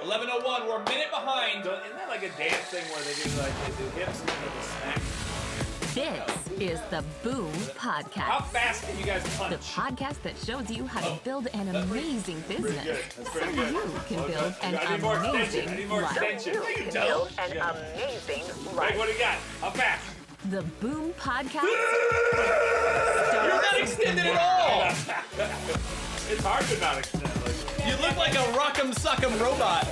11:01. We're a minute behind. Isn't that like a dance thing where they do hips and then they smack? This is the Boom Podcast. How fast can you guys punch? The podcast that shows you how to build an amazing business. So you can build an I need more extension. I amazing need more life. extension. You can build an amazing Greg, what life. do you got? How fast? The Boom Podcast. You're not extended at all. It's hard to not extend. You look like a rock'em sock'em robot.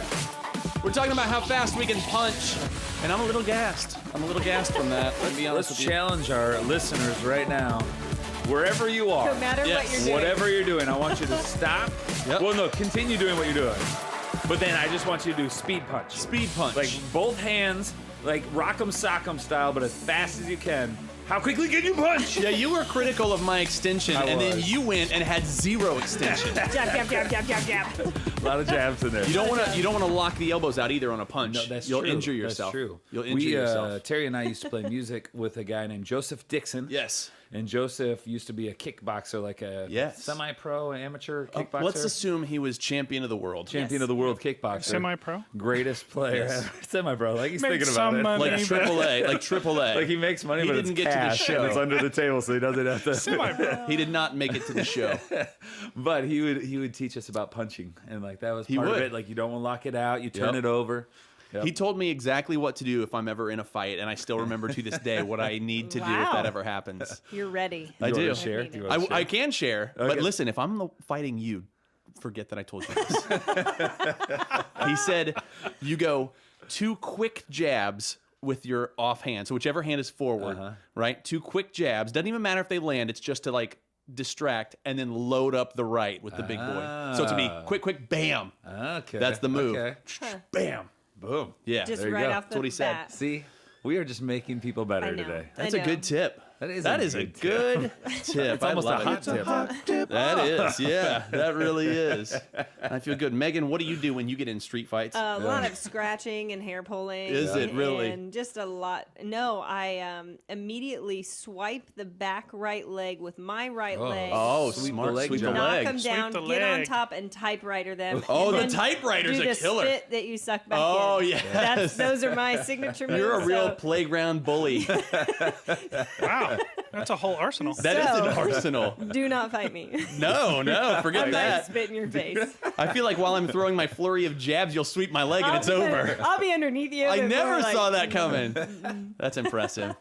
We're talking about how fast we can punch, and I'm a little gassed. I'm a little gassed from that. Let's be honest Let's with you. challenge our listeners right now. Wherever you are, No matter Yes. what you're doing. whatever you're doing, I want you to stop. Yep. Well, no, continue doing what you're doing. But then I just want you to do speed punch. Speed punch. Like both hands, like rock'em sock'em style, but as fast as you can. How quickly can you punch? Yeah, you were critical of my extension, I and then was. you went and had zero extension. Jab, jab, jab, jab, jab, jab. A lot of jabs in there. You don't want to lock the elbows out either on a punch. No, that's You'll true. injure yourself. That's true. You'll injure yourself. Terry and I used to play music with a guy named Joseph Dixon. Yes. And Joseph used to be a kickboxer, like a Yes. semi-pro amateur kickboxer. Let's assume he was champion of the world. champion of the world kickboxer. Semi-pro? Greatest player Yes. ever. Semi-pro. Like he's Makes thinking about some it. money. Like AAA. Like AAA. Like he makes money, He but didn't it's get to the cash show. and it's under the table, so he doesn't have to. He did not make it to the show. But he would teach us about punching, and like that was He part of would. it. Like you don't want to lock it out, you turn Yep. it over. Yep. He told me exactly what to do if I'm ever in a fight, and I still remember to this day what I need to do if Wow. that ever happens. You're ready. I You do. wanna share? I Do you wanna share? I can share, but Okay. listen, if I'm fighting you, forget that I told you this. He said, you go 2 quick jabs with your offhand, so whichever hand is forward, right? 2 quick jabs. Doesn't even matter if they land. It's just to like distract and then load up the right with the big boy. So it's to be quick, quick, bam. Okay. That's the move. Okay. Bam. Boom. Yeah. Just there you right go. off the That's what he said. bat. See, we are just making people better I know. today. That's I a know. good tip. That is a good tip. It's almost a I hot love it. tip. That is, yeah, that really is. I feel good. Megan, what do you do when you get in street fights? A lot of scratching and hair pulling. Is it really? And just a lot. No, I immediately swipe the back right leg with my right leg. Oh, Sweep smart. the leg Sweep the jump. Knock leg. them down, the get on leg. top, and typewriter them. Oh, and the then typewriter's do a the killer. spit that you suck back Oh, in. yes. Those are my signature moves. You're a real so- playground bully. Wow, that's a whole arsenal. That is an So- arsenal. Do not fight me. No, forget I might that. spit in your face. I feel like while I'm throwing my flurry of jabs, you'll sweep my leg and it's over. I'll be underneath you. I and never we're like- saw that coming. That's impressive.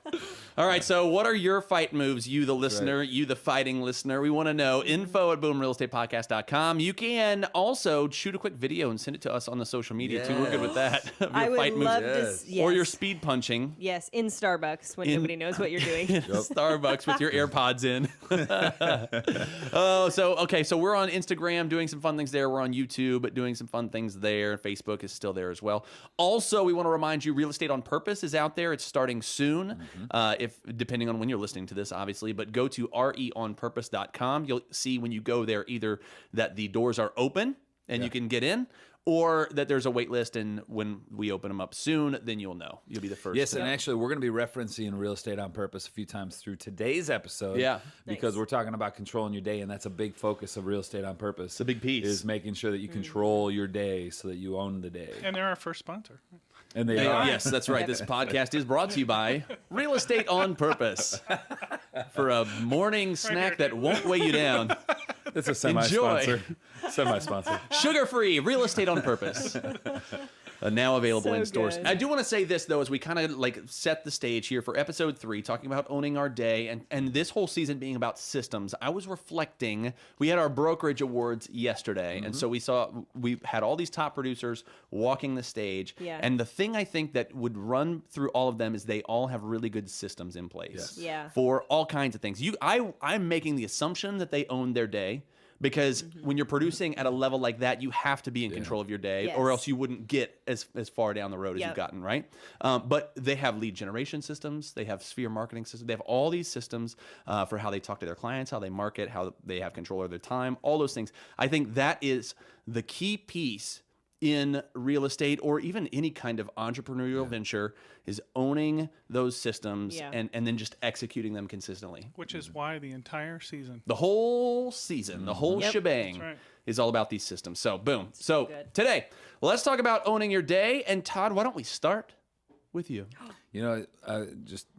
All right, so what are your fight moves, you the listener, you the fighting listener? We want to know. info@boomrealestatepodcast.com. You can also shoot a quick video and send it to us on the social media, too. We're good with that. Of your I would fight love moves. to. Yes. Or your speed punching. Yes, in Starbucks when nobody knows what you're doing. Starbucks with your AirPods in. So we're on Instagram doing some fun things there. We're on YouTube doing some fun things there. Facebook is still there as well. Also, we want to remind you, Real Estate on Purpose is out there. It's starting soon, if depending on when you're listening to this, obviously. But go to reonpurpose.com. You'll see when you go there either that the doors are open and you can get in, or that there's a wait list, and when we open them up soon, then you'll know. You'll be the first. Yes, to and know. actually, we're going to be referencing Real Estate on Purpose a few times through today's episode. Yeah. Because Nice. we're talking about controlling your day, and that's a big focus of Real Estate on Purpose. It's a big piece. Is making sure that you control your day so that you own the day. And they're our first sponsor. And they Hey, are. yes, that's right. This podcast is brought to you by Real Estate on Purpose. For a morning snack that won't weigh you down. It's a semi-sponsor. Semi-sponsor. Sugar-free Real Estate on Purpose. Now available So in stores. good. I do want to say this, though, as we kind of like set the stage here for episode 3, talking about owning our day and this whole season being about systems. I was reflecting, we had our brokerage awards yesterday, and so we had all these top producers walking the stage. Yeah. And the thing I think that would run through all of them is they all have really good systems in place. Yes. Yeah. For all kinds of things. I'm making the assumption that they own their day. Because when you're producing at a level like that, you have to be in control of your day, or Yes. else you wouldn't get as far down the road as you've Yep. gotten, right? But they have lead generation systems, they have sphere marketing systems, they have all these systems for how they talk to their clients, how they market, how they have control of their time, all those things. I think that is the key piece in real estate or even any kind of entrepreneurial venture is owning those systems and then just executing them consistently. Which is why the entire season. The whole season, the whole shebang That's right. is all about these systems. So, boom. So, good. today, let's talk about owning your day. And, Todd, why don't we start with you? You know,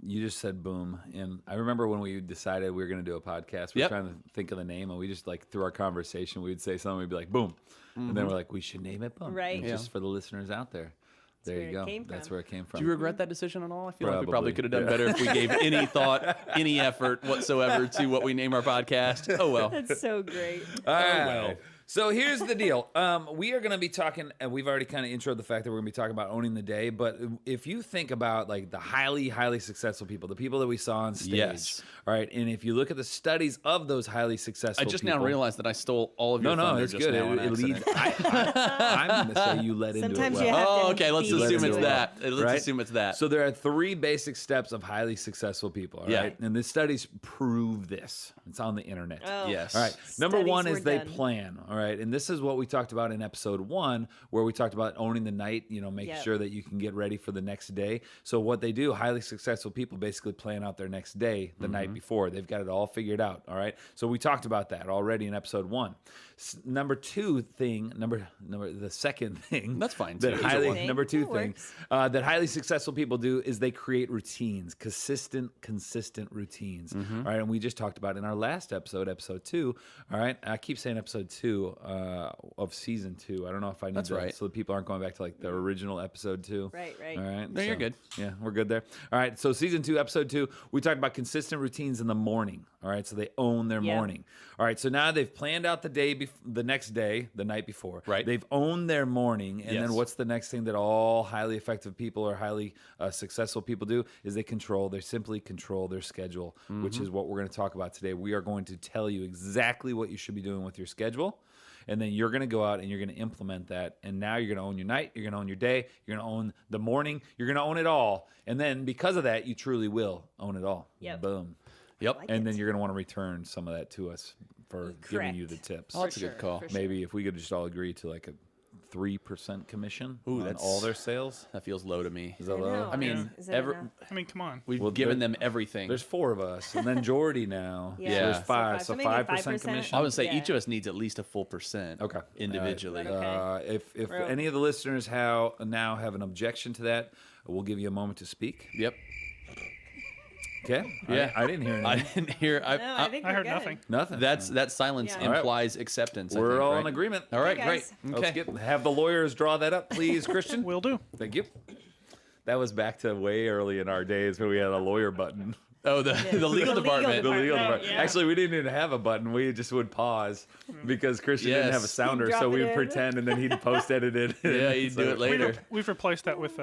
you just said boom, and I remember when we decided we were going to do a podcast. We were trying to think of the name, and we just like through our conversation, we would say something. We'd be like, boom, and then we're like, we should name it boom, Right. And just for the listeners out there. There you go. That's where it came from. Do you regret that decision at all? I feel like we Probably. probably could have done better if we gave any thought, any effort whatsoever to what we name our podcast. Oh, well. That's so great. All right. So here's the deal. We are going to be talking, and we've already kind of introed the fact that we're going to be talking about owning the day. But if you think about like the highly, highly successful people, the people that we saw on stage, Yes. all right, and if you look at the studies of those highly successful I just people, now realized that I stole all of your No, thunder it's just good. now on It leads. accident. I'm going to say you led into it. Sometimes well. you have Oh, to okay. Let's beat assume into it's it. that. Let's Right? assume it's that. So there are 3 basic steps of highly successful people, all Yeah. right? And the studies prove this. It's on the internet. Oh. Yes. All right. Number Studies 1 were is they done. plan. All right. And this is what we talked about in episode 1, where we talked about owning the night, making Yep. sure that you can get ready for the next day. So what they do, highly successful people basically plan out their next day the night before. They've got it all figured out. All right. So we talked about that already in episode 1. Number 2 thing, the second thing. That's fine, That too. Either highly, one. number 2 That thing works. that highly successful people do is they create routines, consistent routines. All right, and we just talked about in our last episode 2. All right, I keep saying episode 2 of season 2. I don't know if I need That's that, right. so that people aren't going back to like the original episode 2. Right. All right, No, you're good. Yeah, we're good there. All right, so season 2, episode 2, we talked about consistent routines in the morning. All right, so they own their Yep. morning. All right, so now they've planned out the day, the next day, the night before. Right. They've owned their morning, and Yes. then what's the next thing that all highly effective people or highly successful people do is they simply control their schedule, which is what we're going to talk about today. We are going to tell you exactly what you should be doing with your schedule. And then you're going to go out and you're going to implement that. And now you're going to own your night. You're going to own your day. You're going to own the morning. You're going to own it all. And then because of that, you truly will own it all. Yep. Boom. Yep. Like And it. then you're going to want to return some of that to us for giving you the tips. Oh, that's a good call. for sure. Maybe if we could just all agree to like a 3% commission Ooh, on that's- all their sales. That feels low to me. Is that I low? know. I mean, Is that ever enough? I mean, come on. we've Well, given there- them everything. There's 4 of us, and then Jordy now. Yeah. So there's So 5. So so maybe 5% 5%. commission. I would say Yeah. each of us needs at least a full % Okay. individually. Okay. If Real. any of the listeners now have an objection to that, we'll give you a moment to speak. Yep. Okay. Yeah. I didn't hear I anything. didn't hear. No, I think I we're heard good. nothing. Nothing. That silence Yeah. All right. implies acceptance. I We're think, all right? in agreement. All right, Hey, great. guys. Okay. Let's have the lawyers draw that up, please, Christian. Will do. Thank you. That was back to way early in our days when we had a lawyer button. Oh, the legal legal department. The legal Department, department. yeah. Actually, we didn't even have a button. We just would pause because Christian didn't have a Yes. sounder, Drop so it we'd in. pretend, and then he'd post edit it. Yeah, he'd do it later. We've replaced that with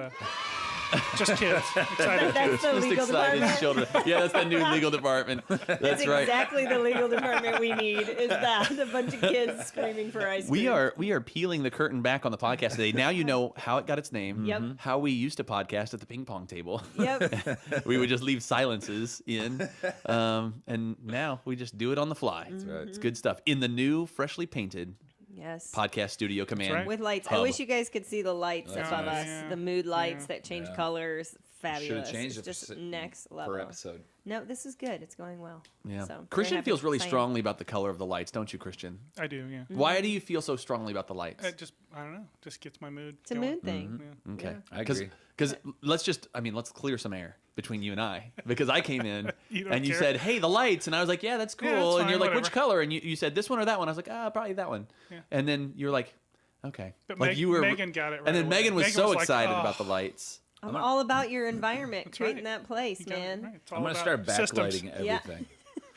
just kids. Excited That's the Just legal excited department. children. Yeah, that's the new legal department. That's That's right. exactly the legal department we need. Is that a bunch of kids screaming for ice cream? We are peeling the curtain back on the podcast today. Now you know how it got its name. Yep. How we used to podcast at the ping pong table. Yep. We would just leave silences in, and now we just do it on the fly. That's right. It's good stuff in the new, freshly painted Yes. podcast studio command. right. With lights. I hub. wish you guys could see the lights above nice. us. Yeah. The mood lights Yeah. that change colors. Fabulous. Should have changed it's it just next per level. episode. No, this is good. It's going well. Yeah. So, very Christian happy. feels really Same. strongly about the color of the lights, don't you, Christian? I do, yeah. Why do you feel so strongly about the lights? It just, I don't know, just gets my mood. It's a going. mood thing. Yeah. Okay. I agree. Because let's clear some air between you and I. Because I came in You don't and you care? said, hey, the lights. And I was like, yeah, that's cool. Yeah, that's and you're fine, like, which whatever. color? And you said this one or that one. I was like, probably that one. Yeah. And then you're like, okay. But like Megan got it right And then away. Megan was Megan so was like, excited "Oh." about the lights. I'm all about your environment, That's creating right. that place, You got it man. right. It's all I'm going to about start systems. backlighting Yeah. everything.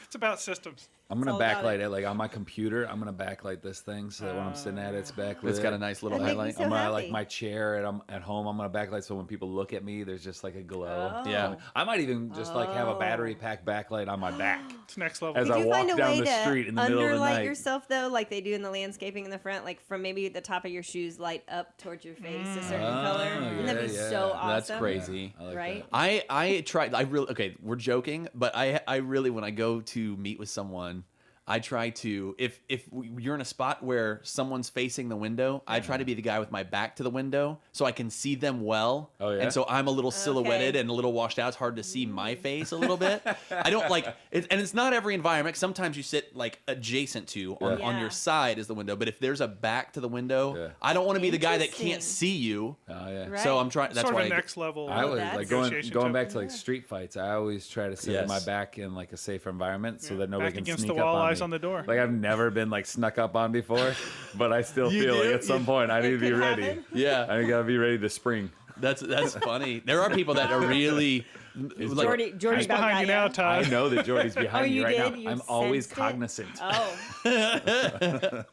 It's about systems. I'm going all to about backlight it. it. Like on my computer, I'm going to backlight this thing so that when I'm sitting at it, it's backlit. It's got a nice little That'd make me highlight. so I'm gonna happy. like my chair at home. I'm gonna backlight so when people look at me, there's just like a glow. Oh. Yeah. I might even just like have a battery pack backlight on my back It's next level. as Could I you walk find a down way the to street in the middle of the underlight night. yourself though, like they do in the landscaping in the front, like from maybe the top of your shoes light up towards your face a certain color? Wouldn't that be yeah, so yeah. awesome? That's crazy. I like right? that. I tried. I really, okay, we're joking, but I really, when I go to meet with someone, I try to, if you're in a spot where someone's facing the window, I try to be the guy with my back to the window so I can see them well. Oh, yeah? And so I'm a little silhouetted and a little washed out. It's hard to see my face a little bit. I don't like it, and it's not every environment. Sometimes you sit like adjacent to on your side is the window, but if there's a back to the window, I don't want to be the guy that can't see you. Oh yeah. Right. So I'm trying. That's Sort why of a next level. I always that's like negotiation going tip. back to like street fights. I always try to sit my back in like a safer environment so that nobody Back can against sneak the up wall, on eyes me. on the door. Like I've never been like snuck up on before, but I still You feel do? like at some point I need to be could ready. happen. Yeah, I gotta be ready to spring. that's funny. There are people that are really like, Jordy He's about behind you got now, I Todd. know that Jordy's behind me you right did? now. You I'm always sensed it? cognizant. Oh,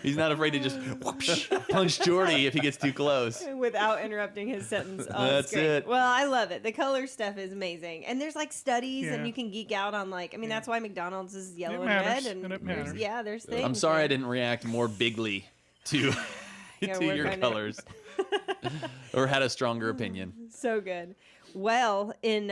he's not afraid to just whoosh, punch Jordy if he gets too close. without interrupting his sentence. Oh, That's great. it. Well, I love it. The color stuff is amazing, and there's like studies, Yeah. and you can geek out on like. I mean, that's why McDonald's is yellow and matters, red, and it there's, matters. yeah, there's things. I'm sorry I there. didn't react more bigly to gotta to work your on it. colors, or had a stronger opinion. So good. Well, in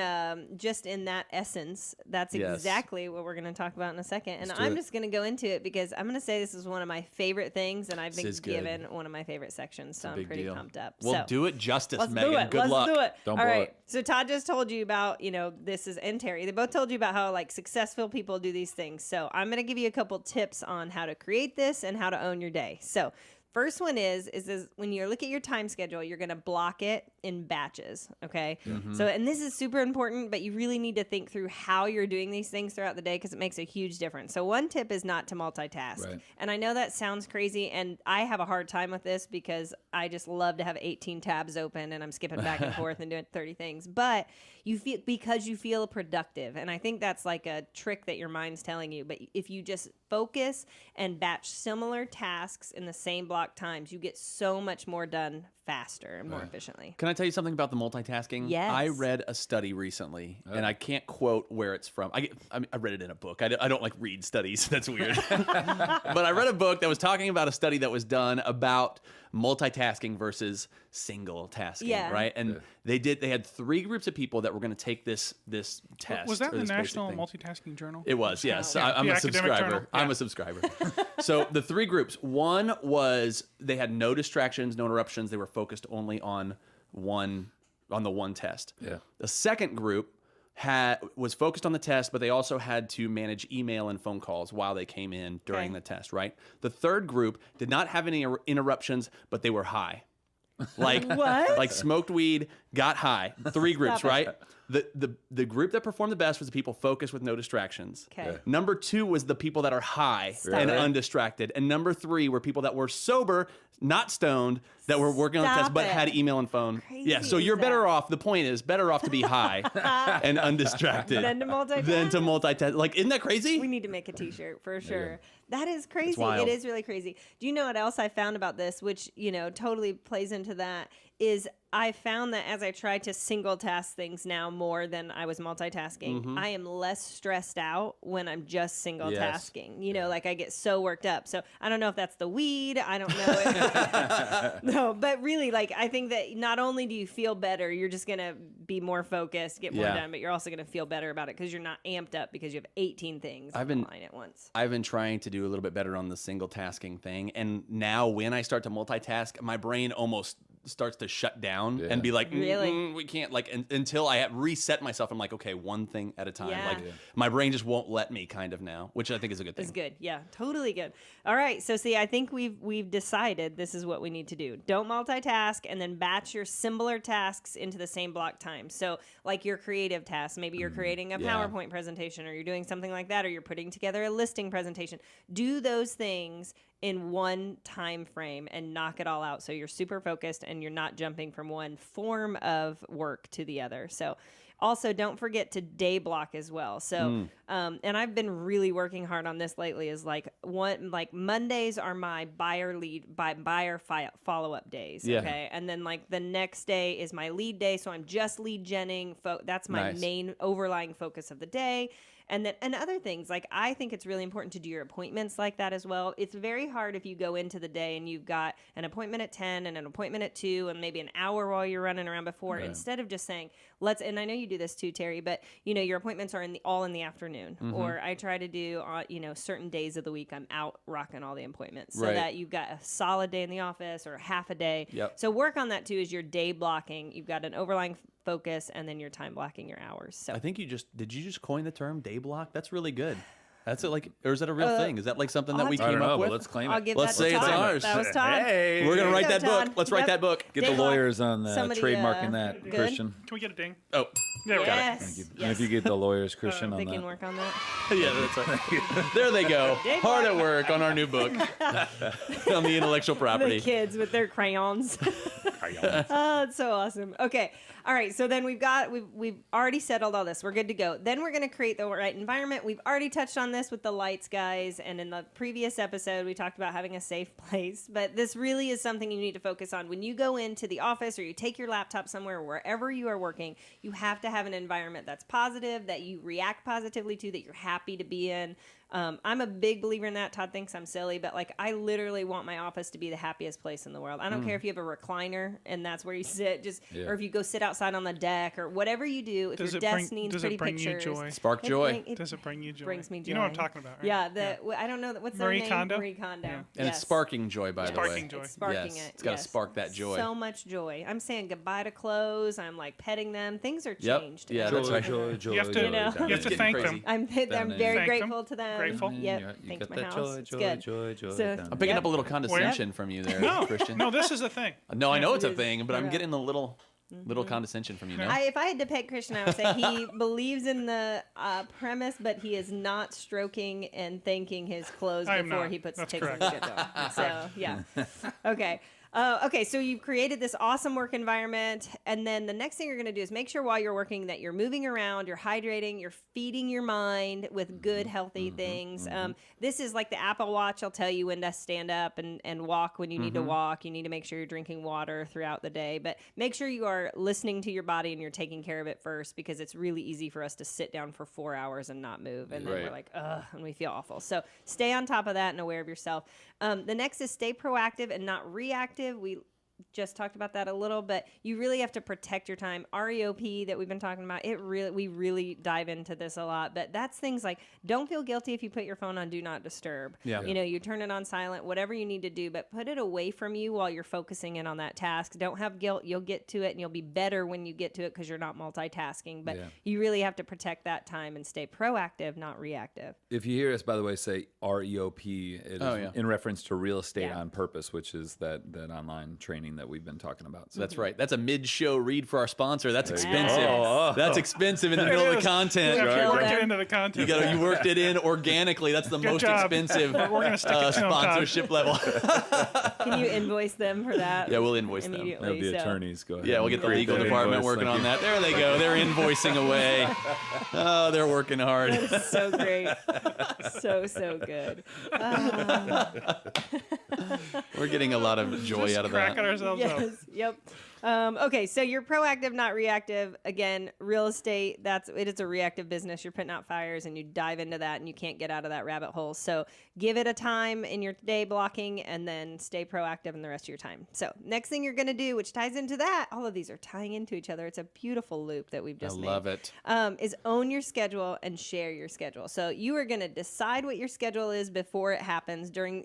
just in that essence, that's Yes. exactly what we're going to talk about in a second. And Let's do I'm it. just going to go into it because I'm going to say this is one of my favorite things, and I've This been is good. given one of my favorite sections, so I'm Big pretty deal. pumped up. Well, so, do it justice, let's Megan. do it. Good let's luck. do it. Don't All blow right. it. So Todd just told you about, this is, and Terry, they both told you about how like successful people do these things. So I'm going to give you a couple tips on how to create this and how to own your day. So first one is when you look at your time schedule, you're going to block it in batches. Okay. So, and this is super important, but you really need to think through how you're doing these things throughout the day because it makes a huge difference. So one tip is not to multitask. Right. And I know that sounds crazy, and I have a hard time with this because I just love to have 18 tabs open and I'm skipping back and forth and doing 30 things. But you feel productive, and I think that's like a trick that your mind's telling you. But if you just focus and batch similar tasks in the same block times, you get so much more done faster and more efficiently. Can I tell you something about the multitasking? Yes. I read a study recently, and I can't quote where it's from. I read it in a book. I don't like read studies. That's weird. But I read a book that was talking about a study that was done about multitasking versus single tasking, Yeah. right? And they had 3 groups of people that were going to take this test. Was that or in the this basic National thing. Multitasking Journal? It was, yes. Yeah. I'm The a academic subscriber. journal. I'm Yeah. a subscriber. So the 3 groups, one was they had no distractions, no interruptions. They were focused only on the one test. Yeah. The second group was focused on the test, but they also had to manage email and phone calls while they came in during Okay. the test, right? The third group did not have any interruptions, but they were high. Like What? Like smoked weed, got high. 3 groups, Stop it. right? The group that performed the best was the people focused with no distractions. Okay. Yeah. Number 2 was the people that are high and it. undistracted. And number 3 were people that were sober, not stoned, that were working on the test, Stop but it. had email and phone. Crazy Yeah, so is you're better that? off. The point is, better off to be high and undistracted Then to multitask? than to multitask. Like, isn't that crazy? We need to make a T-shirt for sure. That is crazy. wild. It is really crazy. Do you know what else I found about this, which totally plays into that? Is I found that as I try to single task things now more than I was multitasking, I am less stressed out when I'm just single tasking. Like I get so worked up. So I don't know if that's the weed. I don't know. No, but really, like I think that not only do you feel better, you're just gonna be more focused, get more Yeah. done, but you're also gonna feel better about it because you're not amped up because you have 18 things I've on been- the line at once. I've been trying to do a little bit better on the single tasking thing. And now when I start to multitask, my brain almost starts to shut down and be like, Really? we can't, like, until I have reset myself. I'm like, okay, one thing at a time. Yeah. Like, my brain just won't let me kind of now, which I think is a good thing. It's good. Yeah, totally good. All right. So see, I think we've decided this is what we need to do. Don't multitask and then batch your similar tasks into the same block time. So like your creative tasks, maybe you're creating a PowerPoint presentation or you're doing something like that, or you're putting together a listing presentation. Do those things in one time frame and knock it all out so you're super focused and you're not jumping from one form of work to the other. So also don't forget to day block as well. So and I've been really working hard on this lately is like Mondays are my buyer follow-up days. Yeah. Okay. And then like the next day is my lead day. So I'm just lead genning. That's my Nice. main overlying focus of the day. and other things. Like, I think it's really important to do your appointments like that as well. It's very hard if you go into the day and you've got an appointment at 10 and an appointment at 2 and maybe an hour while you're running around before, instead of just saying, and I know you do this too, Terry, but your appointments are all in the afternoon, or I try to do, certain days of the week I'm out rocking all the appointments so that you've got a solid day in the office or half a day. Yep. So work on that too, is your day blocking. You've got an overlying focus, and then you're time blocking your hours. So I think did you just coin the term day block? That's really good. That's it, or is that a real thing? Is that like something that we came up with? Let's claim I'll it. give Let's that to say it's Todd. ours. That was Todd. Hey. We're gonna There write you that go, book. Todd. Let's write that book. Get Day the block. lawyers on Somebody, trademarking that, good? Christian. Can we get a ding? Oh, There we go. Yes. Thank you. And Yes. if you get the lawyers, Christian, They on can that. work on that. yeah, that's right. There they go. Day Hard block. at work on our new book on the intellectual The property. kids with their crayons. Oh, it's so awesome. Okay. All right. So then we've already settled all this. We're good to go. Then we're going to create the right environment. We've already touched on this with the lights, guys. And in the previous episode, we talked about having a safe place. But this really is something you need to focus on. When you go into the office or you take your laptop somewhere, wherever you are working, you have to have an environment that's positive, that you react positively to, that you're happy to be in. I'm a big believer in that. Todd thinks I'm silly, but I literally want my office to be the happiest place in the world. I don't care if you have a recliner and that's where you sit, or if you go sit outside on the deck or whatever you do. If your desk needs pretty pictures, you joy? Spark joy. Does it bring you joy? Brings me joy. You know what I'm talking about, right? Yeah, I don't know what's their Marie name. Kondo? Marie Kondo. Yeah. And Yes. it's sparking joy, by the way. Sparking joy. It's sparking Yes, it. it's gotta spark that joy. So much joy. I'm saying goodbye to clothes. I'm petting them. Things are Yep. changed. Yeah, that's right. Joy, joy, You have to, joy, You know. down you have there. to thank crazy. them. I'm very Thank grateful them. to them. Grateful. Yep. You Thanks got my that house. joy, It's joy, good. joy, joy. So- down I'm picking there. up a little condescension from you there, No, Christian. no, this is the thing. No, I know it's a It is. thing, but I'm Yeah. getting a little condescension from you now. If I had to pick Christian, I would say he believes in the premise, but he is not stroking and thanking his clothes I am before not. he That's takes correct. them to get them. So yeah, okay. Okay, so you've created this awesome work environment, and then the next thing you're going to do is make sure while you're working that you're moving around, you're hydrating, you're feeding your mind with good, healthy things. This is like the Apple Watch. I'll tell you when to stand up and walk when you need to walk. You need to make sure you're drinking water throughout the day, but make sure you are listening to your body and you're taking care of it first, because it's really easy for us to sit down for 4 hours and not move, and then we're Right. like, ugh, and we feel awful. So stay on top of that and aware of yourself. The next is stay proactive and not reactive. We just talked about that a little, but you really have to protect your time. REOP that we've been talking about, we really dive into this a lot, but that's things like, don't feel guilty if you put your phone on do not disturb. Yeah. You turn it on silent, whatever you need to do, but put it away from you while you're focusing in on that task. Don't have guilt. You'll get to it and you'll be better when you get to it because you're not multitasking, but you really have to protect that time and stay proactive, not reactive. If you hear us, by the way, say REOP, it is in reference to real estate on purpose, which is that online training that we've been talking about. So That's right. That's a mid-show read for our sponsor. That's There you expensive. go. That's expensive in the middle of the content. Yeah, you worked Yeah. it into the content. You worked it in organically. That's the most job. expensive We're gonna stick it to 'em, Todd. sponsorship level. Can you invoice them for that? Yeah, we'll invoice them. immediately. That'll be so- attorneys. Go ahead. Yeah, we'll get the Create legal that department invoice. working Thank on you. that. There they go. They're invoicing away. Oh, they're working hard. So great. So good. We're getting a lot of joy Just out of cracking that. ourselves up. Yes. Yep. Okay, so you're proactive, not reactive. Again, real estate, it is a reactive business. You're putting out fires and you dive into that and you can't get out of that rabbit hole. So give it a time in your day blocking and then stay proactive in the rest of your time. So next thing you're going to do, which ties into that, all of these are tying into each other. It's a beautiful loop that we've I just made. love it. Is own your schedule and share your schedule. So you are going to decide what your schedule is before it happens. During,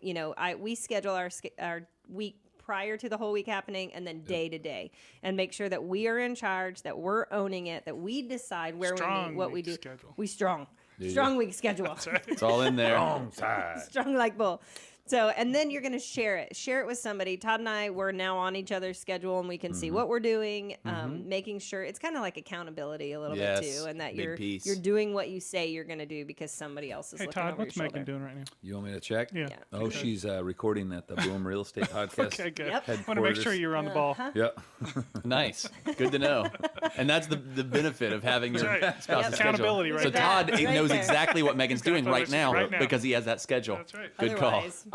we schedule our week prior to the whole week happening, and then day to day, and make sure that we are in charge, that we're owning it, that we decide where we Strong meet, what we week do. schedule. We strong week schedule. It's all in there. Strong like bull. So, and then you're going to share it with somebody. Todd and I, we're now on each other's schedule and we can see what we're doing, making sure it's kind of like accountability a little bit too. And that big piece. you're doing what you say you're going to do because somebody else is Hey, looking Todd, over what's your Megan shoulder. doing right now? You want me to check? Yeah. Oh, she's recording at the Boom Real Estate Podcast. Okay, good. Yep. I want to make sure you're on the ball. Yeah. Nice. Good to know. And that's the benefit of having your That's right. spouse's Accountability schedule. right So there. Todd Right knows there. exactly what Megan's doing got right this now, right now. because he has that schedule. That's right. Good call. Otherwise,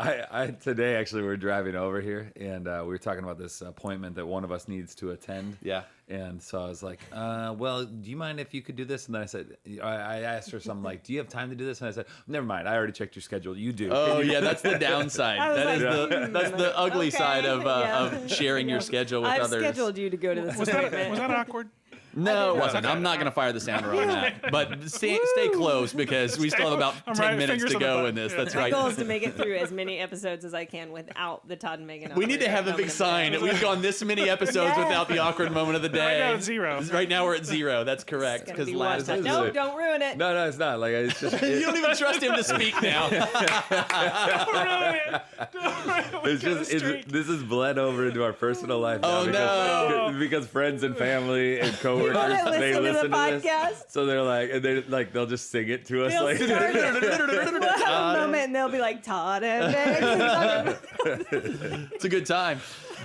Today actually we're driving over here and we were talking about this appointment that one of us needs to attend. Yeah. And so I was like, well, do you mind if you could do this? And then I said, I asked her something like, do you have time to do this? And I said, never mind, I already checked your schedule. You do. Oh yeah, that's the downside. That's the ugly side of yeah. of sharing your schedule with I've others. scheduled you to go to this Was appointment. that awkward? No, it wasn't. I'm not going to fire the sounder on that. But stay close because we still have about I'm 10 right, minutes fingers to on the go button. in this. Yeah. That's My right. goal is to make it through as many episodes as I can without the Todd and Megan. We need to have a big sign. We've gone this many episodes Yeah. without the awkward moment of the day. Right now it's 0. Right now we're at 0. That's correct. It's gonna Because be last one. is No, it. don't ruin it. No, it's not. Like it's just. you don't even trust him to speak now. It's just this is bled over into our personal life. Oh, now because friends and family and coworkers People that they listen to listen the to this. podcast. So they're like, and they'll just sing it to us. They'll Like, start it. We'll have a moment and they'll be like, Todd and Megan. It's a good time.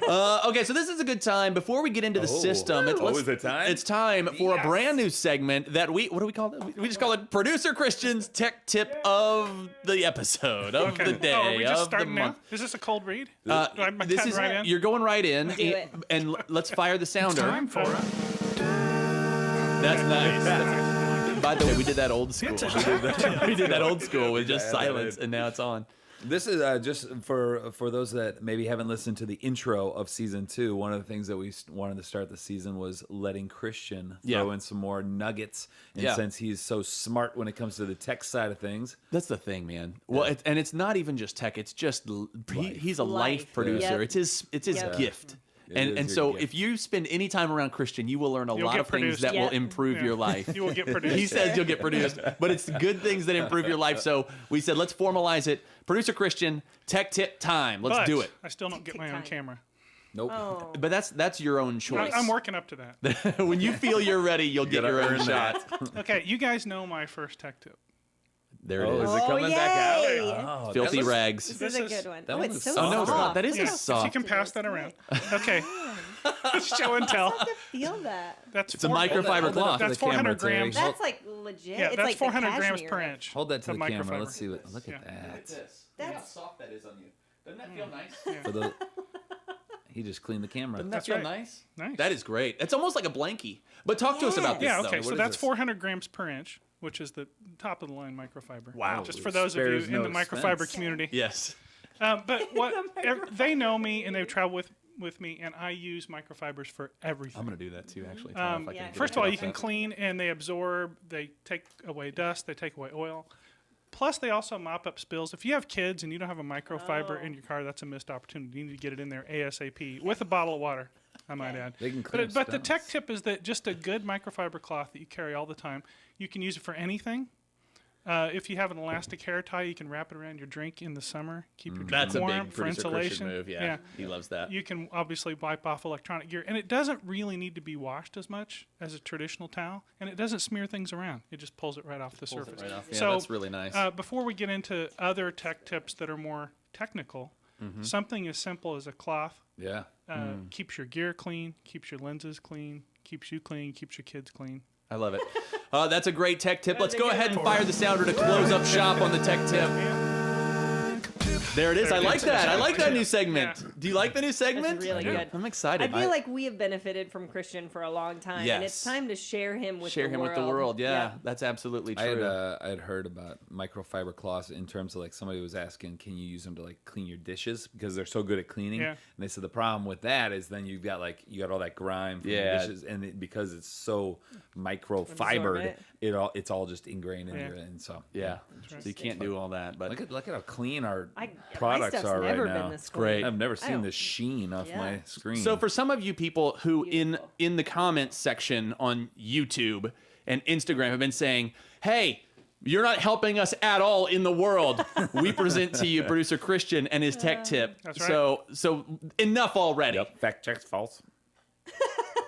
Okay, so this is a good time. Before we get into the system, is it time? It's time for a brand new segment that what do we call it? We just call it Producer Christian's Tech Tip of the episode, of the day, Oh, are we just of the starting now? month. Is this a cold read? Do I have my This pen is right in? you're going right in, it. and let's fire the sounder. Time for it. That's nice. By the way, we did that old school. We did that old school with just silence, and now it's on. This is just for those that maybe haven't listened to the intro of season 2. One of the things that we wanted to start the season was letting Christian throw in some more nuggets. And since he's so smart when it comes to the tech side of things, That's the thing, man. Well, and it's not even just tech. It's just he's a life Life. producer. Yep. It's his Yep. gift. It And is and your so gift. if you spend any time around Christian, you will learn a You'll lot get of things produced. that will Yep. improve your life. You will get produced. He says you'll get produced, but it's good things that improve your life. So we said let's formalize it. Producer Christian, tech tip time. Let's But do it. I still don't get my own Tick-tick camera. nope. Oh. But that's your own choice. I'm working up to that. When you feel you're ready, you'll get Gotta your own earn shot. that. Okay, you guys know my first tech tip. There it Oh, is. is it coming back yay! out? Oh, Filthy that looks- rags. This This is a is- good one. that Oh, one it's is so soft. Oh no, it's not. soft. That is Yeah, a if you soft. can pass that around. Okay. Show and tell. Feel that. That's It's a four- microfiber hold that up cloth. to That's the camera, 400 Terry. grams. That's like legit. Yeah, it's that's like 400 the grams cashmere. per inch. Hold that to of the camera. microfiber. Let's see what. Look at Yeah. that. That's- how soft that is on you. Doesn't that feel nice? For the, he just cleaned the camera. Doesn't that That's feel right. nice? Nice. That is great. It's almost like a blankie. But talk to us about this. Yeah, though. okay, What so is that's this? 400 grams per inch, which is the top of the line microfiber. Wow. Just for those of you Spares in no the microfiber expense. community. Yes. But they know me and they've traveled with me, and I use microfibers for everything. I'm gonna do that too. Actually, yeah. First of all, you can clean and they absorb, they take away dust, they take away oil. Plus, they also mop up spills. If you have kids and you don't have a microfiber in your car, that's a missed opportunity. You need to get it in there ASAP with a bottle of water, I might add. They can clean But the stones. tech tip is that just a good microfiber cloth that you carry all the time, you can use it for anything. If you have an elastic hair tie, you can wrap it around your drink in the summer. Keep your drink That's a warm big for producer Christian insulation. move. Yeah, he loves that. You can obviously wipe off electronic gear, and it doesn't really need to be washed as much as a traditional towel, and it doesn't smear things around. It just pulls it right off the surface. Right off. Yeah, So, that's really nice. Before we get into other tech tips that are more technical, something as simple as a cloth Yeah. keeps your gear clean, keeps your lenses clean, keeps you clean, keeps your kids clean. I love it. That's a great tech tip. Let's go ahead and fire the sounder to close up shop on the tech tip. There it is. I like that. I like that new segment. Yeah. Do you like the new segment? That's really good. I'm excited. I feel like we have benefited from Christian for a long time, and it's Yes. time to share him with share the him world. with the world. Yeah, that's absolutely true. I had heard about microfiber cloths in terms of like somebody was asking, can you use them to like clean your dishes because they're so good at cleaning? Yeah. And they said the problem with that is then you got all that grime from Yeah. your dishes, and because it's so Absorb microfibered, it. it's all just ingrained in Yeah. your and so Yeah. So you can't do all that, but Look at how clean our My products stuff's are right never now. been this great. clean. I've never seen don't- the sheen off Yeah. my screen. So for some of you people who Beautiful. in the comments section on YouTube and Instagram have been saying, "Hey, you're not helping us at all in the world." We present to you producer Christian and his tech tip. That's right. So enough already. fact checks false.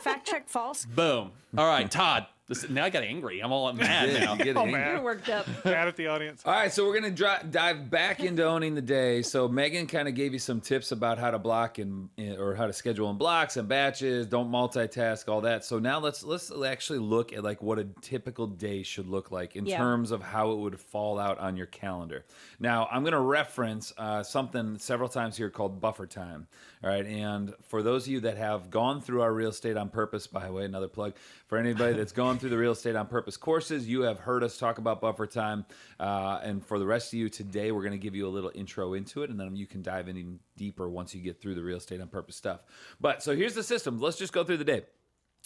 Fact check false. Boom. All right, Todd. Now I got angry. I'm all mad now. You get Oh, angry. man. You're worked up. Mad at the audience. All right, so we're going to dive back into owning the day. So Megan kind of gave you some tips about how to block or how to schedule in blocks and batches, don't multitask, all that. So now let's actually look at like what a typical day should look like in terms of how it would fall out on your calendar. Now, I'm going to reference something several times here called buffer time. All right, and for those of you that have gone through our Real Estate on Purpose, by the way, another plug, for anybody that's gone through the Real Estate on Purpose courses, you have heard us talk about buffer time. And for the rest of you today, we're going to give you a little intro into it, and then you can dive in even deeper once you get through the Real Estate on Purpose stuff. But so here's the system. Let's just go through the day.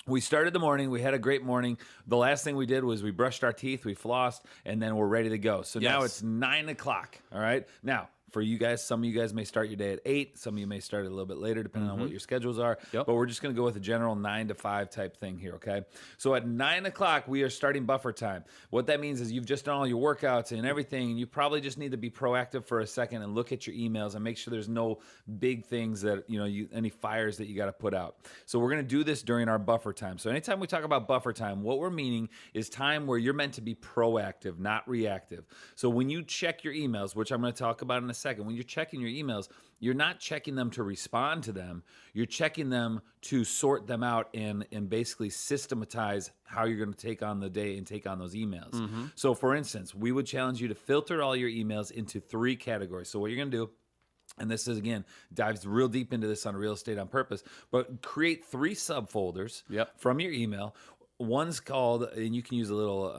We started the morning. We had a great morning. The last thing we did was we brushed our teeth, we flossed, and then we're ready to go. So now it's 9 o'clock. All right. Now, for you guys, some of you guys may start your day at 8. Some of you may start a little bit later, depending on what your schedules are. But we're just going to go with a general 9 to 5 type thing here, okay? So at 9 o'clock, we are starting buffer time. What that means is you've just done all your workouts and everything, and you probably just need to be proactive for a second and look at your emails and make sure there's no big things that, any fires that you got to put out. So we're going to do this during our buffer time. So anytime we talk about buffer time, what we're meaning is time where you're meant to be proactive, not reactive. So when you check your emails, which I'm going to talk about in a second, when you're checking your emails, you're not checking them to respond to them. You're checking them to sort them out and basically systematize how you're going to take on the day and take on those emails. So for instance, we would challenge you to filter all your emails into 3 categories. So what you're going to do, and this is, again, dives real deep into this on Real Estate on Purpose, but create 3 subfolders from your email. One's called, and you can use a little,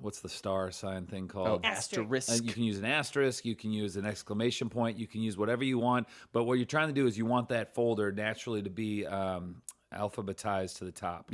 what's the star sign thing called? Asterisk. You can use an asterisk. You can use an exclamation point. You can use whatever you want. But what you're trying to do is you want that folder naturally to be alphabetized to the top.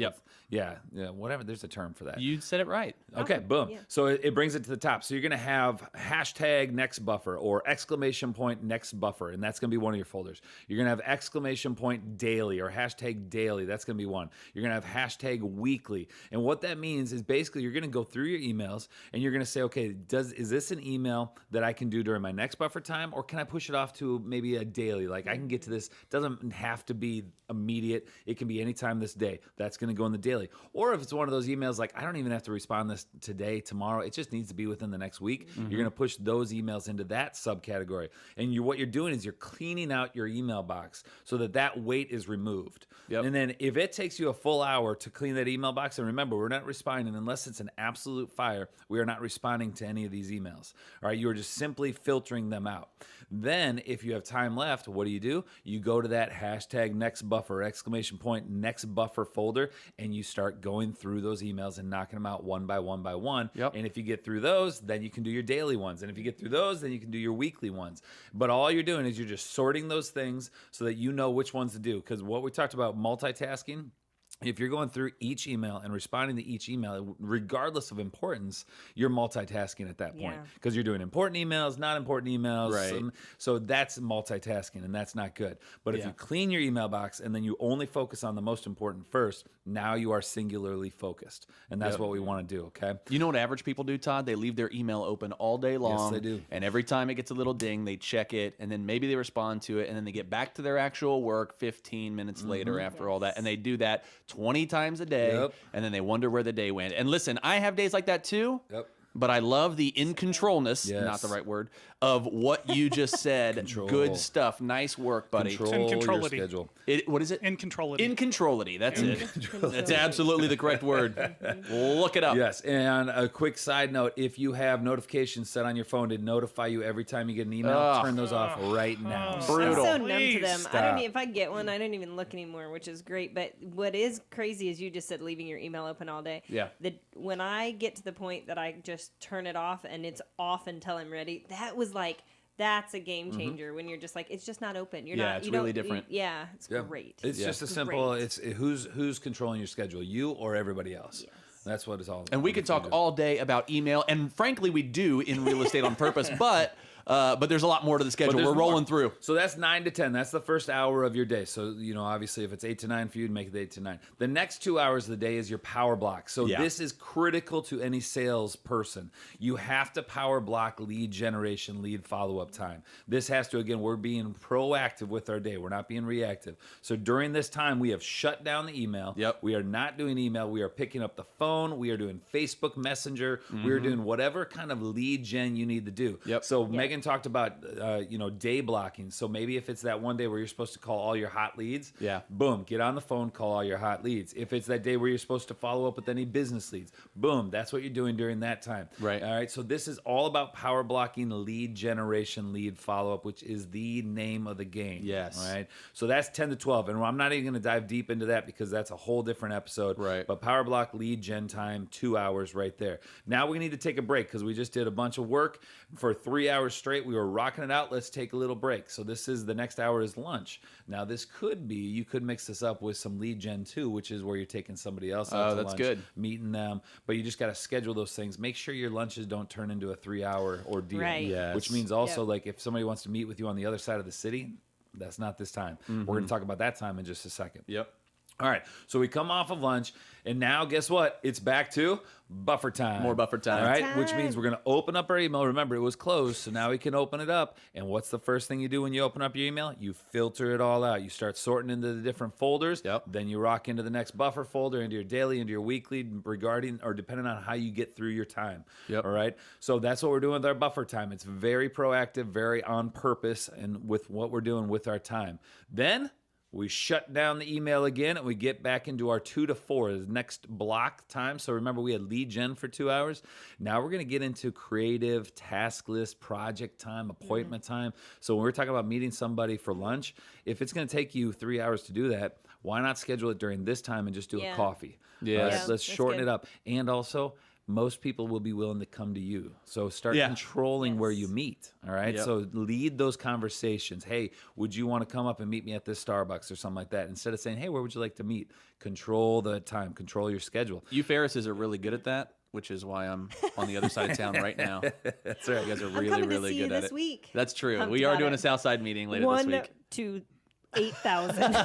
Yeah, whatever. There's a term for that. You said it right. Okay, boom. Yeah. So it brings it to the top. So you're going to have hashtag next buffer or exclamation point next buffer, and that's going to be one of your folders. You're going to have exclamation point daily or hashtag daily. That's going to be one. You're going to have hashtag weekly. And what that means is basically you're going to go through your emails and you're going to say, okay, is this an email that I can do during my next buffer time, or can I push it off to maybe a daily? Like I can get to this. It doesn't have to be immediate. It can be anytime this day. That's going to go in the daily. Or if it's one of those emails like I don't even have to respond this today, tomorrow, it just needs to be within the next week, you're going to push those emails into that subcategory. And what you're doing is you're cleaning out your email box so that weight is removed. And then if it takes you a full hour to clean that email box, and remember, we're not responding unless it's an absolute fire. We are not responding to any of these emails. All right, you're just simply filtering them out. Then if you have time left, what do? You go to that hashtag next buffer, exclamation point, next buffer folder, and you start going through those emails and knocking them out one by one by one. And if you get through those, then you can do your daily ones. And if you get through those, then you can do your weekly ones. But all you're doing is you're just sorting those things so that you know which ones to do. Because what we talked about, multitasking, if you're going through each email and responding to each email, regardless of importance, you're multitasking at that point because you're doing important emails, not important emails. Right. So that's multitasking, and that's not good. But if you clean your email box and then you only focus on the most important first, now you are singularly focused, and that's what we want to do, okay? You know what average people do, Todd? They leave their email open all day long. Yes, they do. And every time it gets a little ding, they check it, and then maybe they respond to it, and then they get back to their actual work 15 minutes later after all that, and they do that 20 times a day, and then they wonder where the day went. And listen, I have days like that too. But I love the in-controlness, not the right word, of what you just said. Good stuff. Nice work, buddy. Control your Controlity. schedule. What is it? In-controlity. In-controlity. That's it. That's absolutely the correct word. Look it up. Yes, and a quick side note, if you have notifications set on your phone to notify you every time you get an email, turn those off right now. Brutal. I'm so numb to them. Stop. I don't if I get one, I don't even look anymore, which is great. But what is crazy is you just said leaving your email open all day. Yeah. When I get to the point that I just turn it off and it's off until I'm ready, that's a game changer when you're just like, it's just not open. You're not. It's really different. It's great. It's just a simple. It's who's controlling your schedule, you or everybody else. Yes. That's what it's all about. And we could talk all day about email, and frankly, we do in Real Estate on Purpose, but but there's a lot more to the schedule. But We're there's rolling more. through. So that's 9 to 10. That's the first hour of your day. So, obviously if it's 8 to 9 for you, make it 8 to 9. The next 2 hours of the day is your power block. So this is critical to any sales person. You have to power block lead generation, lead follow-up time. This has to, again, we're being proactive with our day. We're not being reactive. So during this time, we have shut down the email. Yep. We are not doing email. We are picking up the phone. We are doing Facebook Messenger. We are doing whatever kind of lead gen you need to do. Yep. So Megan talked about, day blocking. So maybe if it's that one day where you're supposed to call all your hot leads, boom, get on the phone, call all your hot leads. If it's that day where you're supposed to follow up with any business leads, boom, that's what you're doing during that time. Right. All right. So this is all about power blocking lead generation, lead follow-up, which is the name of the game. Yes. All right. So that's 10 to 12. And I'm not even going to dive deep into that because that's a whole different episode. Right. But power block lead gen time, 2 hours right there. Now we need to take a break because we just did a bunch of work for 3 hours straight. We were rocking it out. Let's take a little break. So this is the next hour is lunch. Now this could be, you could mix this up with some lead gen too, which is where you're taking somebody else out to that's lunch, good. meeting them. But you just got to schedule those things. Make sure your lunches don't turn into a 3-hour ordeal. Right. Yes. Which means also like if somebody wants to meet with you on the other side of the city, that's not this time. We're going to talk about that time in just a second. Yep. All right, so we come off of lunch, and now guess what? It's back to buffer time. More buffer time. All right, which means we're going to open up our email. Remember, it was closed, so now we can open it up. And what's the first thing you do when you open up your email? You filter it all out. You start sorting into the different folders. Yep. Then you rock into the next buffer folder, into your daily, into your weekly, regarding or depending on how you get through your time. Yep. All right, so that's what we're doing with our buffer time. It's very proactive, very on purpose, and with what we're doing with our time. Then we shut down the email again and we get back into our 2 to 4, the next block time. So remember, we had lead gen for 2 hours. Now we're going to get into creative, task list, project time, appointment time. So when we're talking about meeting somebody for lunch, if it's going to take you 3 hours to do that, why not schedule it during this time and just do a coffee? Yes. All right, Yeah, let's that's shorten good. it up. And also, most people will be willing to come to you. So start controlling where you meet. All right. Yep. So lead those conversations. Hey, would you want to come up and meet me at this Starbucks or something like that? Instead of saying, hey, where would you like to meet? Control the time, control your schedule. You Ferrises are really good at that, which is why I'm on the other side of town right now. That's right. You guys are I'm really, coming to really see you good at this it. week. That's true. Pumped We are about doing it. a Southside meeting later this 1 week. to 8,000.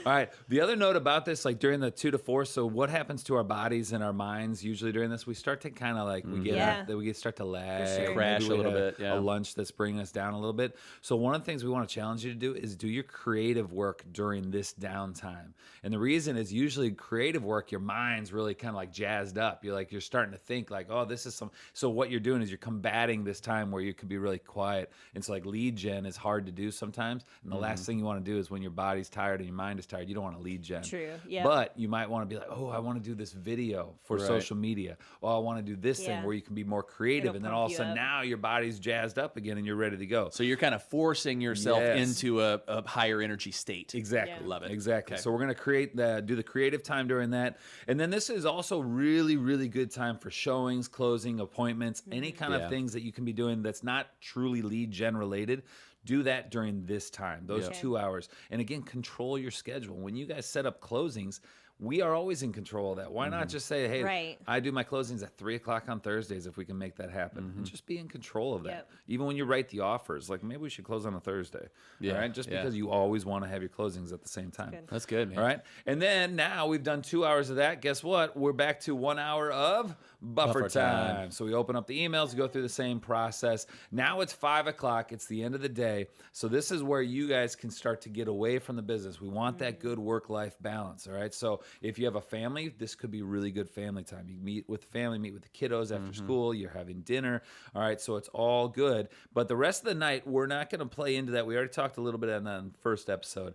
All right. The other note about this, like during the 2 to 4, so what happens to our bodies and our minds usually during this? We start to kind of like, we get start to lag. sure. Crash Maybe a we little had bit, yeah. A lunch that's bringing us down a little bit. So one of the things we want to challenge you to do is do your creative work during this downtime. And the reason is usually creative work, your mind's really kind of like jazzed up. You're starting to think like, oh, this is some. So what you're doing is you're combating this time where you could be really quiet. And so like lead gen is hard to do sometimes. And the last thing you want to do is when your body's tired and your mind is tired, you don't want to lead gen. True, yeah. But you might want to be like, oh, I want to do this video for Right. social media. Oh, I want to do this thing Yeah. where you can be more creative. It'll And then pump all of a you sudden up. now your body's jazzed up again and you're ready to go. So you're kind of forcing yourself Yes. into a higher energy state. Exactly. Yeah. Love it. Exactly. Okay. So we're going to do the creative time during that. And then this is also really, really good time for showings, closing, appointments, any kind Yeah. of things that you can be doing that's not truly lead gen related. Do that during this time, those Yeah. 2 hours. And again, control your schedule. When you guys set up closings, we are always in control of that. Why not just say, hey, Right. I do my closings at 3 o'clock on Thursdays if we can make that happen. And just be in control of that. Yep. Even when you write the offers, like maybe we should close on a Thursday. Yeah. All right? Just Yeah. because you always want to have your closings at the same time. good. That's good, man. All right. And then now we've done 2 hours of that. Guess what? We're back to 1 hour of buffer Buffer time. time. So we open up the emails, go through the same process. Now it's 5 o'clock. It's the end of the day. So this is where you guys can start to get away from the business. We want that good work-life balance. All right. So if you have a family, this could be really good family time. You meet with the family, meet with the kiddos after school. You're having dinner. All right. So it's all good. But the rest of the night, we're not going to play into that. We already talked a little bit on the first episode.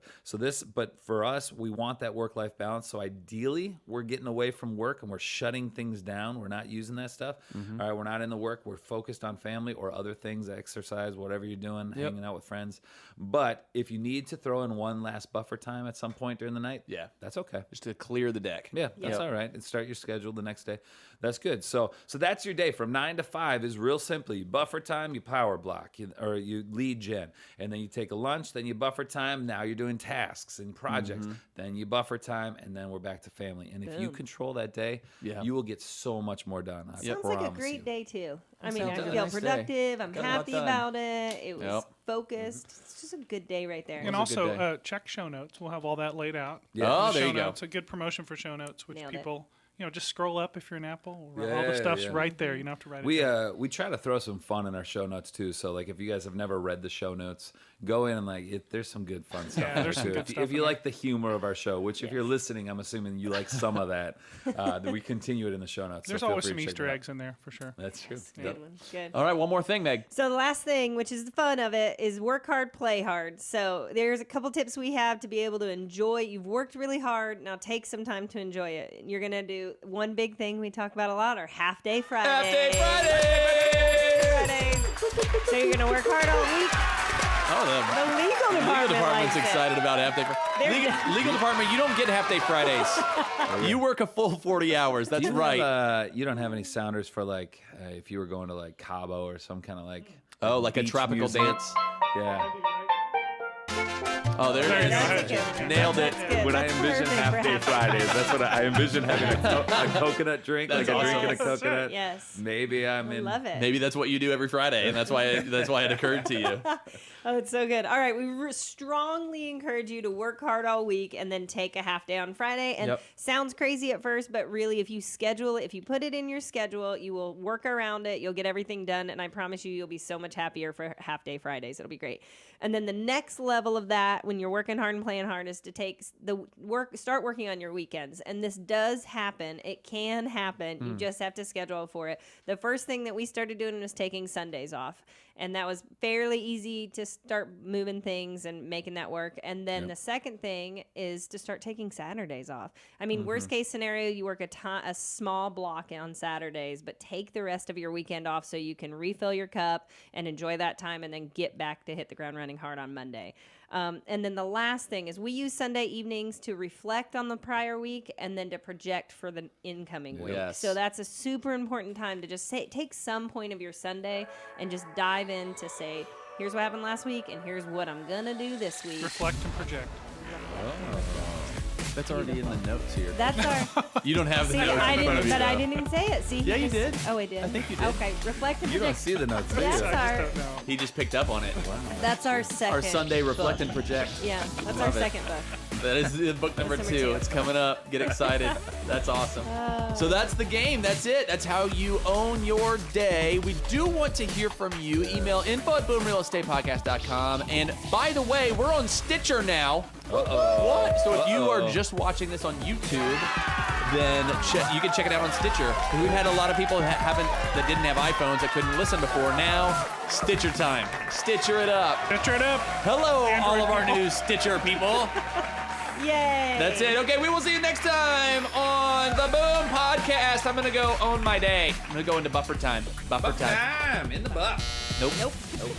But for us, we want that work-life balance. So ideally, we're getting away from work and we're shutting things down. We're not using that stuff. All right. We're not in the work. We're focused on family or other things, exercise, whatever you're doing, hanging out with friends. But if you need to throw in one last buffer time at some point during the night, Yeah. that's okay. Just to clear the deck. Yeah, that's all right. And start your schedule the next day. That's good. So that's your day from 9 to 5 is real simply. You buffer time, you power block, or you lead gen. And then you take a lunch, then you buffer time. Now you're doing tasks and projects. Then you buffer time, and then we're back to family. And if you control that day, you will get so much more done. I Sounds like a promise great you. day, too. I mean, sounds I like a feel nice day. productive. I'm Got a lot happy done. about it. It was focused. It's just a good day right there. And was a good day. also, check show notes. We'll have all that laid out. Yeah. Oh, The there show you go. notes, a good promotion for show notes, which Nailed it. people, just scroll up if you're an Apple. All the Yeah, stuff's yeah. right there. You don't have to write it down. We try to throw some fun in our show notes too. So like if you guys have never read the show notes, go in and there's some good fun stuff. Yeah, in there's there, some too. good stuff If you in there. like the humor of our show, which if you're listening, I'm assuming you like some of that. That we continue it in the show notes. There's so feel always free some to check Easter it out. eggs in there for sure. That's true. Good Yep. one. Good. All right, one more thing, Meg. So the last thing, which is the fun of it, is work hard, play hard. So there's a couple tips we have to be able to enjoy. You've worked really hard. Now take some time to enjoy it. You're going to do one big thing we talk about a lot, are half-day Fridays. Friday! So you're going to work hard all week. Oh, The legal legal department department's likes excited it. about half day Fridays. They're- Legal department, you don't get half day Fridays. You work a full 40 hours. That's Do you right. Have, you don't have any sounders for if you were going to Cabo or some kind of Oh, like a beach tropical music? dance. Yeah. Oh, there There it you go. is. That's a good one. Nailed it. That's good. When I That's envision perfect for half-day half-day. Fridays, that's what I envision having a coconut drink, That's like a drink and a awesome. coconut. Yes. Maybe I'm I in. love it. Maybe that's what you do every Friday, and that's why it occurred to you. Oh, it's so good. All right, we strongly encourage you to work hard all week and then take a half day on Friday. And Yep. sounds crazy at first, but really, if you schedule it, if you put it in your schedule, you will work around it. You'll get everything done, and I promise you, you'll be so much happier for half day Fridays. It'll be great. And then the next level of that, when you're working hard and playing hard, is to start working on your weekends. And this does happen. It can happen. You just have to schedule for it. The first thing that we started doing was taking Sundays off. And that was fairly easy to start moving things and making that work. And then the second thing is to start taking Saturdays off. I mean, worst case scenario, you work a small block on Saturdays, but take the rest of your weekend off so you can refill your cup and enjoy that time and then get back to hit the ground running hard on Monday. And then the last thing is we use Sunday evenings to reflect on the prior week and then to project for the incoming week. Yes. So that's a super important time to just take some point of your Sunday and just dive in to say, here's what happened last week and here's what I'm going to do this week. Reflect and project. That's already in the notes here. That's our... You don't have the See, notes in I front of didn't, you. but I though. didn't even say it. See, Yeah, you did. Oh, I did. I think you did. Okay, reflect and You don't project. see the notes, do That's you? I just our... don't know. He just picked up on it. That's our second. Our Sunday reflect book. and project. Yeah, that's Love our it. second book. That is book number number 2. two. It's coming up. Get excited. That's awesome. So that's the game. That's it. That's how you own your day. We do want to hear from you. Email info@boomrealestatepodcast.com. And by the way, we're on Stitcher now. What? So if you are just watching this on YouTube, then you can check it out on Stitcher. We've had a lot of people that didn't have iPhones that couldn't listen before. Now, Stitcher time. Stitcher it up. Picture it up. Hello, all Android of our people. new Stitcher people. Yay! That's it. Okay, we will see you next time on the Boom Podcast. I'm going to go own my day. I'm going to go into buffer time. Buffer time. In the buff. Nope. Nope.